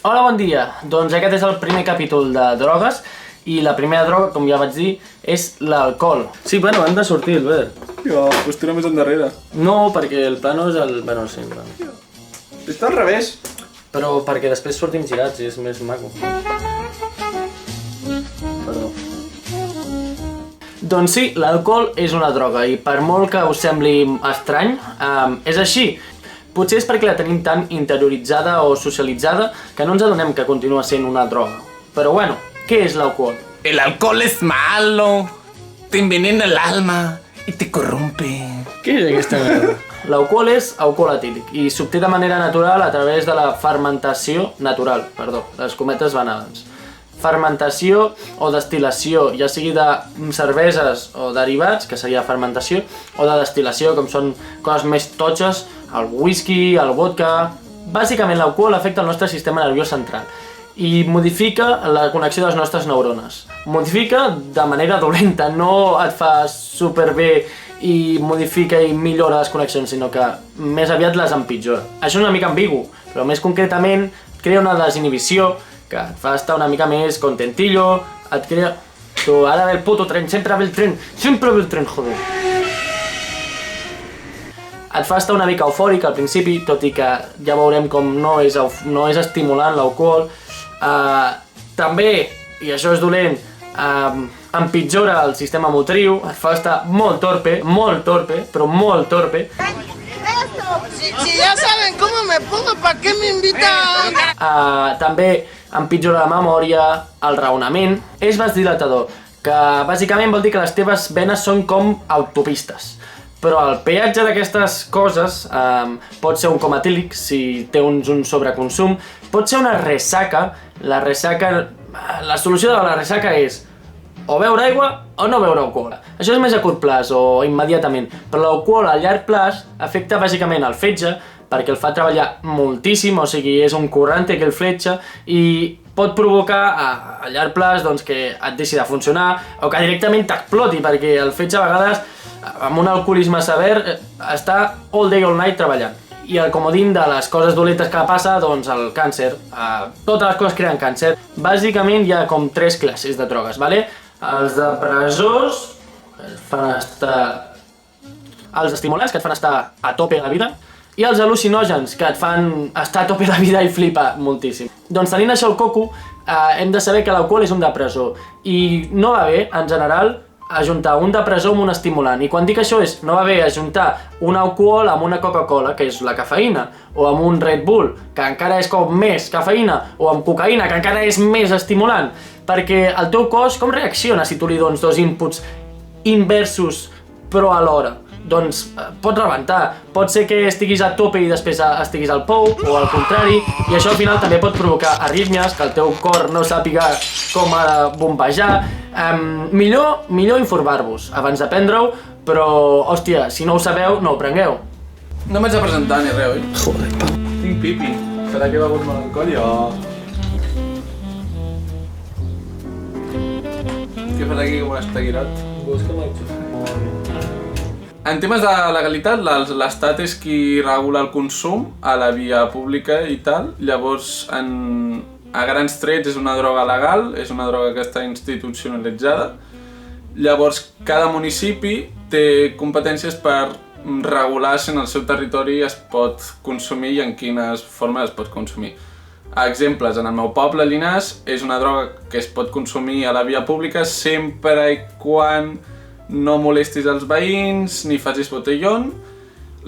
Hola, bon dia. Doncs aquest és el primer capítol de drogues i la primera droga, com ja vaig dir, és l'alcohol. Sí, bueno, hem de sortir, Albert. Jo, pues tira més endarrere. No, perquè el pla no és el... Bueno, sí, el pla. Està al revés. Però perquè després sortim girats i és més maco. Perdó. Doncs sí, l'alcohol és una droga i per molt que us sembli estrany, és així. Potser és perquè la tenim tan interioritzada o socialitzada que no ens adonem que continua sent una droga. Però bueno, què és l'alcohol? El alcohol es malo, te envenena el alma y te corrompe. Què és aquesta merda? L'alcohol és alcohol etílic i s'obté de manera natural a través de la fermentació natural, les cometes van abans. Fermentació o destil·lació, ja sigui de cerveses o derivats, que seria fermentació, o de destil·lació, com són coses més totxes, el whisky, el vodka... Bàsicament l'alcohol afecta el nostre sistema nerviós central i modifica la connexió de les nostres neurones. Modifica de manera dolenta, no et fa superbé i modifica i millora les connexions, sinó que més aviat les empitjora. Això és una mica ambigu, però més concretament crea una desinhibició que et fa estar una mica més contentillo, et crea... Tu, ara ve el puto tren, sempre ve el tren, joder. Et fa estar una mica eufòric al principi, tot i que ja veurem com no és estimulant l'alcohol. També, i això és dolent, empitjora el sistema motriu, et fa estar molt torpe, però molt torpe. Si ya saben cómo me pongo, ¿para qué me invitan? També empitjora la memòria, el raonament. És vasdilatador, que bàsicament vol dir que les teves venes són com autopistes. Però el peatge d'aquestes coses pot ser un coma etílic si té un sobreconsum, pot ser una ressaca. La solució de la ressaca és o beure aigua o no beure alcohol. Això és més a curt plaç o immediatament, però l'alcohol a llarg plaç afecta bàsicament el fetge perquè el fa treballar moltíssim, o sigui, és un corrente que el fletxa i pot provocar a llarg plaç doncs, que et deixi de funcionar o que directament t'exploti perquè el fetge a vegades amb un alcoholisme sever està all day all night treballant. I el comodín de les coses dolentes que passa, doncs el càncer. Totes les coses creen càncer. Bàsicament hi ha com 3 classes de drogues, vale? Els depressors, els estimulants, que et fan estar a tope de la vida, i els al·lucinògens, que et fan estar a tope de la vida i flipar moltíssim. Doncs tenint això al coco, hem de saber que l'alcohol és un depressor. I no va bé, en general, ajuntar un depressor amb un estimulant. I quan dic això és, no va bé ajuntar un alcohol amb una Coca-Cola, que és la cafeïna, o amb un Red Bull, que encara és com més cafeïna, o amb cocaïna, que encara és més estimulant, perquè el teu cos com reacciona si tu li dones 2 inputs inversos però alhora? Doncs pot rebentar, pot ser que estiguis a tope i després estiguis al pou, o al contrari, i això al final també pot provocar arrítmies, que el teu cor no sàpiga com ha de bombejar. Millor informar-vos abans de prendre-ho, però, hòstia, si no ho sabeu, no ho prengueu. No m'haig de presentar ni res, oi? Joder, Pau. Tinc pipi. Serà que he begut molt alcohol i Què fas aquí com un estaguirot? Busca l'alcohol. En temes de legalitat, l'Estat és qui regula el consum a la via pública i tal. Llavors, a grans trets és una droga legal, és una droga que està institucionalitzada. Llavors, cada municipi té competències per regular si en el seu territori es pot consumir i en quines formes es pot consumir. Exemples, en el meu poble, Llinars, és una droga que es pot consumir a la via pública sempre i quan no molestis els veïns ni facis botellón.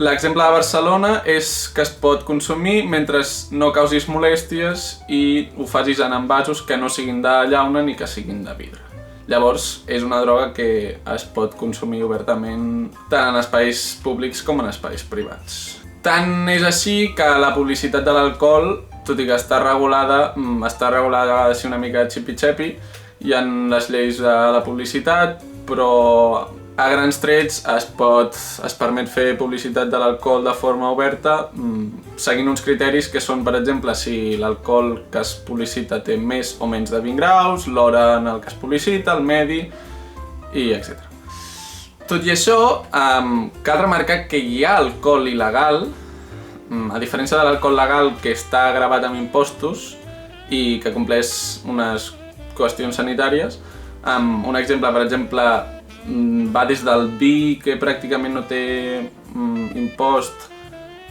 L'exemple de Barcelona és que es pot consumir mentre no causis molèsties i ho facis en envasos que no siguin de llauna ni que siguin de vidre. Llavors, és una droga que es pot consumir obertament tant en espais públics com en espais privats. Tant és així que la publicitat de l'alcohol, tot i que està regulada així una mica xipi-xepi, hi ha les lleis de la publicitat, però a grans trets es permet fer publicitat de l'alcohol de forma oberta seguint uns criteris que són, per exemple, si l'alcohol que es publicita té més o menys de 20 graus, l'hora en el que es publicita, el medi, i etc. Tot i això, cal remarcar que hi ha alcohol il·legal, a diferència de l'alcohol legal que està gravat amb impostos, i que compleix unes qüestions sanitàries. Un exemple, per exemple, va des del vi, que pràcticament no té impost,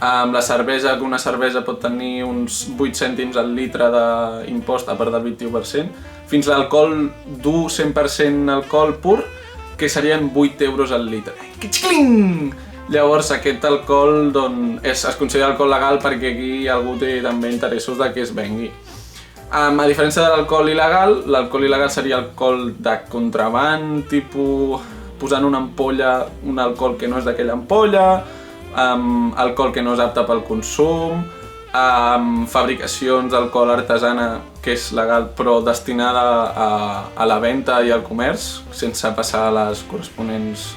amb la cervesa, que una cervesa pot tenir uns 8 cèntims al litre d'impost a part del 21%, fins a l'alcohol dur 100% alcohol pur, que serien 8 euros al litre. Quitxcling! Llavors aquest alcohol es considera alcohol legal perquè aquí algú té també interessos de que es vengui. A diferència de l'alcohol il·legal seria alcohol de contraband, tipus posant una ampolla, un alcohol que no és d'aquella ampolla, alcohol que no és apte pel consum, fabricacions d'alcohol artesana que és legal però destinada a la venda i al comerç sense passar les corresponents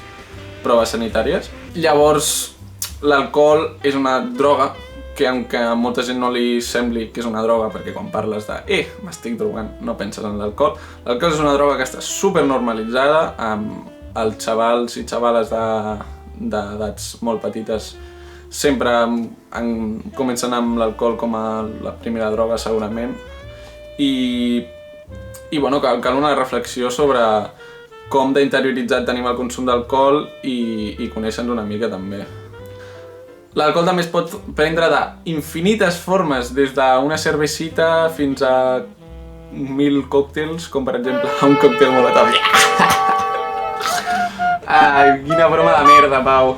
proves sanitàries. Llavors, l'alcohol és una droga que aunque a molta gent no li sembli que és una droga, perquè quan parles de m'estic drogant, no penses en l'alcohol. L'alcohol és una droga que està supernormalitzada, amb els xavals i xavales d'edats molt petites sempre comencen amb l'alcohol com a la primera droga segurament. I bueno, cal una reflexió sobre com d'interioritzat tenim el consum d'alcohol i conèixer-nos una mica també. L'alcohol també es pot prendre d'infinites formes, des d'una cervecita fins a 1000 còctels, com per exemple un còctel molotov. Ai, quina broma de merda, Pau.